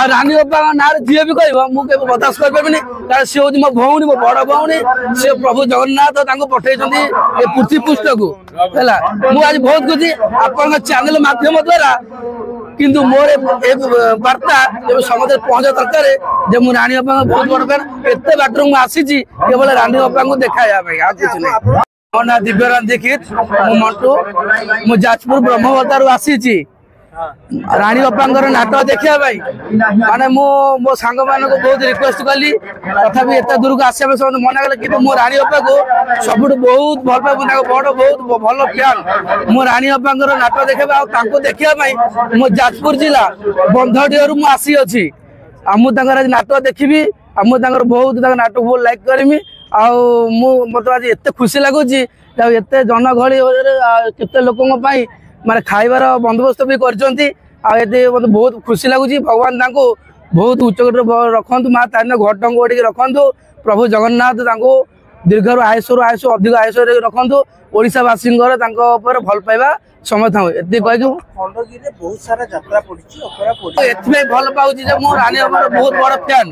रानी बापा ना जी भी कह मुझे बर्दाश्त करें कारण सी हूँ मो भौणी मो बड़ भौणी सी प्रभु जगन्नाथ पठे पृथ्वी पृष्ठ को है मुझे बहुत खुशी आप चैनल माध्यम द्वारा किंतु मोर वार्ता समझ पहुंचा दरकार जे मु रानी बापा बहुत बड़ फैन एत बाटर मुझे आसी केवल रानी बापा को देखा कुछ नहीं। मो ना दिव्यराम दीक्षित मु मंटू मु जाजपुर ब्रह्मवतारू आसी रानी बापा नाटक देखा माने मो सांग मान को बहुत रिक्वेस्ट कली तथापि एत दूर को आसा समझ मना कले कि मो रानी बापा को सब बहुत भल पाए बड़ बहुत भल फैन मो रानी बापा नाटक देखा देखा मो जाजपुर जिला बंधडियरू मुझी अच्छी मुझे नाटक देखी बहुत नाटक बहुत लाइक करमी मत आज एत खुशी लगुच एत जनगहली केते लोकों माने खाइबार बंदोबस्त भी करते मत बहुत खुशी लगुच भगवान बहुत उच्चकोट रखु माँ तारिणी घटंग रखु प्रभु जगन्नाथ दीर्घ आयुष अधिक आयुष रखु ओडावासी भल पाइबा समय था ये खंडगिरी बहुत सारा यात्रा पड़ी भल पाऊँ मो रानी बाबा बहुत बड़ फैन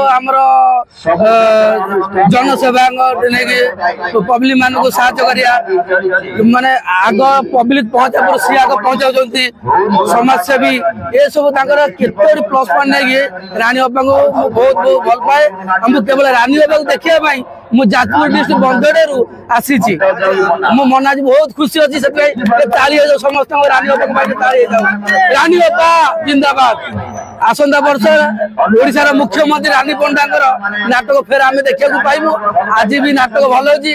आमर जनसेवा पब्लिक मान को साहय माने आग पब्लिक पहुंचा पर सी आग पहुंचा समाजसेवी ये सब केते प्लस पॉइंट नहीं रानी बाबा को बहुत बहुत भल पाए हमको केवल रानी बाबा को देखा मु जाजपुर डिस्ट्रिक्ट बंधडेरू आसी मो मन आज बहुत खुशी अच्छी से ताली हो समस्त रानी बाबा रानी बाबा जिंदाबाद आसंता वर्ष ओडिशार मुख्यमंत्री रानी पंडा नाटक फेर आम देखा पाइबू आज भी नाटक भल अच्छी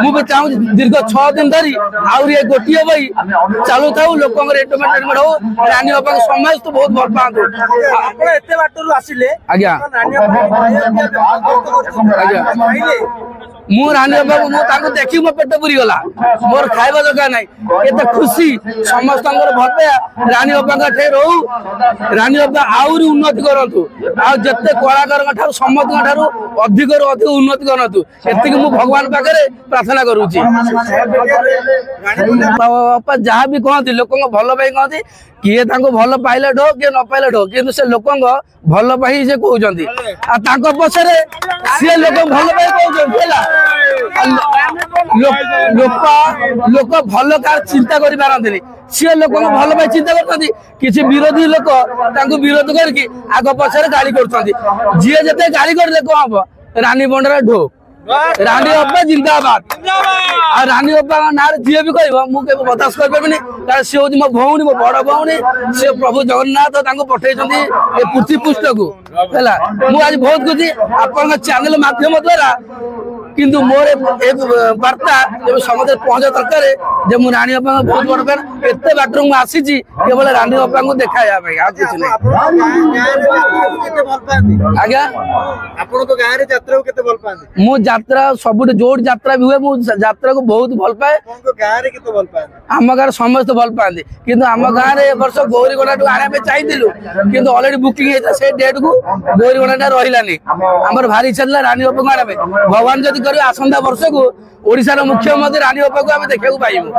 मुझे चाहूँ दीर्घ 6 दिन धरी आउरी गोटे बई चालू था लोक एंटरटेनमेंट हो रानी बाबा समस्त बहुत भल पाते मु रानी बाबा देखी मो पेट पुरी गला मोर खाइबा जगह ना एत खुशी समस्त भल पाया रानी बाबा ठे रो रानी बाबा आउरी उन्नति करतु आते कलाकार समस्त अधिक अधिक उन्नति करतु एति मु भगवान पाखे प्रार्थना करुची बापा जहाँ भी कहती लोक भल पाई कहती किए भल पाइले ढो किए न पाइले ढो कि से लोक भल पाई से कहते पछरे सी लोक भल पाई कहते लोक भल कार चिंता कर पारती सी लोक भल पाई चिंता करते किसी विरोधी लोक विरोध करके आग पछरे गाड़ी कर जी जिते गाड़ी करते कौन हम रानी बंडरा ढो रानी बापा जिंदाबाद रानी बापा ना जी भी कह मुझे बर्दाश्त करें कारण सी हूँ मो भौणी मो बड़ भौणी सी प्रभु जगन्नाथ पठे पृथ्वी पृष्ठ को है मुझे आज बहुत खुशी आप चैनल माध्यम द्वारा किंतु मोर वार्ता समझ पहुंचा दरकार जे मु रानी बापा बहुत बड़ फैन एत बाटर मुझे आसी केवल रानी बापा को देखा कुछ नहीं। आज्ञा मु यात्रा सब जोड़ यात्रा भी हुए यात्रा को बहुत भल पाए आम गाँव समस्त भल पाते किंतु आम गाँव वर्ष गौरीगणा आने चाहिए किंतु ऑलरेडी बुकिंग से डेट को गौरीगणा रही आम भारी इच्छा था रानी बापा को आने भगवान जब कर आसंता वर्ष को ओडिशार मुख्यमंत्री रानी बापा को आम देखा पाइबू।